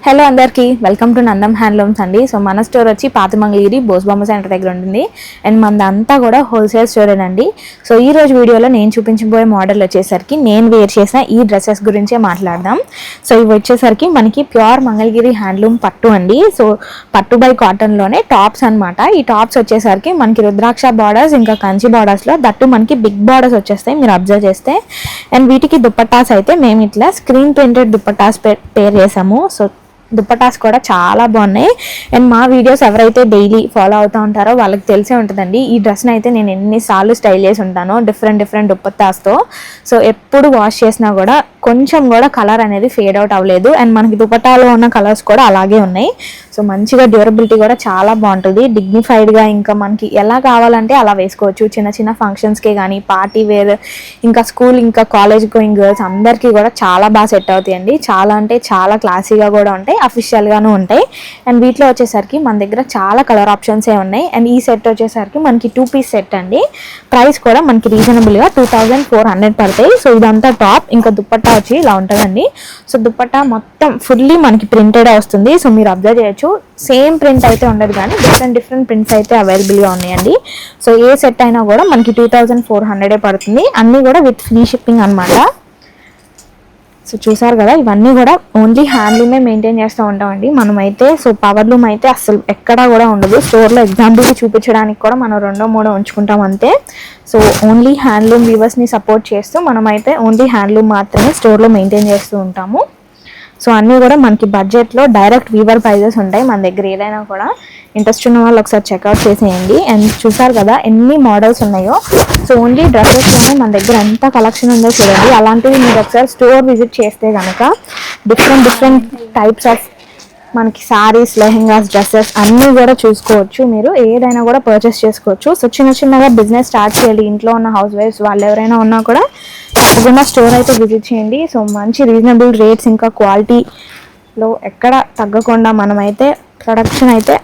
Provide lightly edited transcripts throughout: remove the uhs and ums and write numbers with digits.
Hello అందరికీ welcome to Nandam handlooms అండి. So మన స్టోర్ వచ్చి పాత మంగళగిరి బోస్బొమ్మ సెంటర్ దగ్గర ఉంటుంది అండ్ మనదంతా కూడా హోల్సేల్ స్టోరేనండి. సో ఈ రోజు వీడియోలో నేను చూపించబోయే మోడల్ వచ్చేసరికి నేను వేర్ చేసిన ఈ డ్రెస్సెస్ గురించే మాట్లాడదాం. సో ఇవి వచ్చేసరికి మనకి ప్యూర్ మంగళగిరి హ్యాండ్లూమ్ పట్టు అండి. సో పట్టు బై కాటన్లోనే టాప్స్ అనమాట. ఈ టాప్స్ వచ్చేసరికి మనకి రుద్రాక్ష బార్డర్స్ ఇంకా కంచి బార్డర్స్లో దట్టు మనకి బిగ్ బార్డర్స్ వచ్చేస్తాయి మీరు అబ్జర్వ్ చేస్తే. అండ్ వీటికి దుప్పట్టాస్ అయితే మేము ఇట్లా స్క్రీన్ ప్రింటెడ్ దుప్పట్టాస్ పేర్ చేసాము. సో దుప్పటాస్ కూడా చాలా బాగున్నాయి. అండ్ మా వీడియోస్ ఎవరైతే డైలీ ఫాలో అవుతూ ఉంటారో వాళ్ళకి తెలిసే ఉంటుందండి. ఈ డ్రెస్ని అయితే నేను ఎన్నిసార్లు స్టైల్ చేసి ఉంటాను డిఫరెంట్ దుప్పటాస్తో. సో ఎప్పుడు వాష్ చేసినా కూడా కొంచెం కూడా కలర్ అనేది ఫేడ్ అవుట్ అవ్వలేదు. అండ్ మనకి దుపట్టాలో ఉన్న కలర్స్ కూడా అలాగే ఉన్నాయి. సో మంచిగా డ్యూరబిలిటీ కూడా చాలా బాగుంటుంది, డిగ్నిఫైడ్గా. ఇంకా మనకి ఎలా కావాలంటే అలా వేసుకోవచ్చు. చిన్న చిన్న ఫంక్షన్స్కే కానీ పార్టీ వేర్ ఇంకా స్కూల్ ఇంకా కాలేజ్ గోయింగ్ గర్ల్స్ అందరికీ కూడా చాలా బాగా సెట్ అవుతాయండి. చాలా అంటే చాలా క్లాసీగా కూడా ఉంటాయి, అఫీషియల్గాను ఉంటాయి. అండ్ వీటిలో వచ్చేసరికి మన దగ్గర చాలా కలర్ ఆప్షన్సే ఉన్నాయి. అండ్ ఈ సెట్ వచ్చేసరికి మనకి 2 పీస్ సెట్ అండి. ప్రైస్ కూడా మనకి రీజనబుల్గా 2400 పడతాయి. సో ఇదంతా టాప్, ఇంకా దుప్పట్టా వచ్చి ఇలా ఉంటుందండి. సో దుప్పట్టా మొత్తం ఫుల్లీ మనకి ప్రింటెడ్ వస్తుంది. సో మీరు అబ్జర్వ్ చేయొచ్చు, సేమ్ ప్రింట్ అయితే ఉండదు కానీ డిఫరెంట్ ప్రింట్స్ అయితే అవైలబుల్గా ఉన్నాయండి. సో ఏ సెట్ అయినా కూడా మనకి 2400 పడుతుంది. అన్నీ కూడా విత్ ఫ్రీ షిప్పింగ్ అనమాట. సో చూసారు కదా, ఇవన్నీ కూడా ఓన్లీ హ్యాండ్లూమే మెయింటైన్ చేస్తూ ఉంటామండి మనమైతే. సో పవర్ లూమ్ అయితే అసలు ఎక్కడా కూడా ఉండదు. స్టోర్లో ఎగ్జాంపుల్కి చూపించడానికి కూడా మనం 2-3 ఉంచుకుంటాం అంతే. సో ఓన్లీ హ్యాండ్లూమ్ వీవర్స్ని సపోర్ట్ చేస్తూ మనమైతే ఓన్లీ హ్యాండ్లూమ్ మాత్రమే స్టోర్లో మెయింటైన్ చేస్తూ ఉంటాము. సో అన్నీ కూడా మనకి బడ్జెట్లో డైరెక్ట్ వీవర్ ప్రైజెస్ ఉంటాయి మన దగ్గర. ఏదైనా కూడా ఇంట్రెస్ట్ ఉన్న వాళ్ళు ఒకసారి చెక్అవుట్ చేసేయండి. అండ్ చూసారు కదా ఎన్ని మోడల్స్ ఉన్నాయో. సో ఓన్లీ డ్రెస్సెస్లోనే మన దగ్గర ఎంత కలెక్షన్ ఉందో చూడండి. అలాంటివి మీరు ఒకసారి స్టోర్ విజిట్ చేస్తే కనుక డిఫరెంట్ టైప్స్ ఆఫ్ మనకి శారీస్, లెహెంగాస్, డ్రెస్సెస్ అన్నీ కూడా చూసుకోవచ్చు. మీరు ఏదైనా కూడా పర్చేస్ చేసుకోవచ్చు. సో చిన్నగా బిజినెస్ స్టార్ట్ చేయాలి ఇంట్లో ఉన్న హౌస్ వైఫ్స్ వాళ్ళు ఎవరైనా ఉన్నా కూడా తప్పకుండా స్టోర్ అయితే విజిట్ చేయండి. సో మంచి రీజనబుల్ రేట్స్ ఇంకా క్వాలిటీలో ఎక్కడ తగ్గకుండా మనమైతే ప్రొడక్షన్ అయితే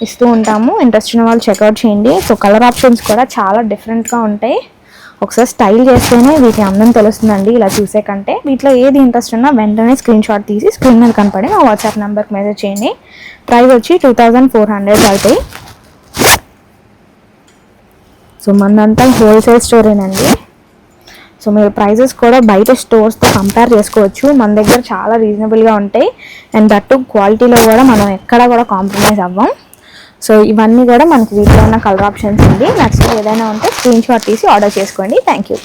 ఇస్తూ ఉంటాము. ఇంట్రెస్ట్ ఉన్న వాళ్ళు చెక్అవుట్ చేయండి. సో కలర్ ఆప్షన్స్ కూడా చాలా డిఫరెంట్గా ఉంటాయి. ఒకసారి స్టైల్ చేస్తేనే వీటి అందం తెలుస్తుందండి ఇలా చూసే కంటే. వీటిలో ఏది ఇంట్రెస్ట్ ఉన్నా వెంటనే స్క్రీన్ షాట్ తీసి స్క్రీన్ మీద కనపడి మా వాట్సాప్ నెంబర్కి మెసేజ్ చేయండి. ప్రైస్ వచ్చి 2400 అవుతాయి. సో మనదంతా హోల్సేల్ స్టోరేనండి. సో మీరు ప్రైజెస్ కూడా బయట స్టోర్స్తో కంపేర్ చేసుకోవచ్చు. మన దగ్గర చాలా రీజనబుల్గా ఉంటాయి. అండ్ దట్టు క్వాలిటీలో కూడా మనం ఎక్కడా కూడా కాంప్రమైజ్ అవ్వం. సో ఇవన్నీ కూడా మనకి వీటిలో ఉన్న కలర్ ఆప్షన్స్ అండి. నచ్చితే ఏదైనా ఉంటే స్క్రీన్ షాట్ తీసి ఆర్డర్ చేసుకోండి. Thank you.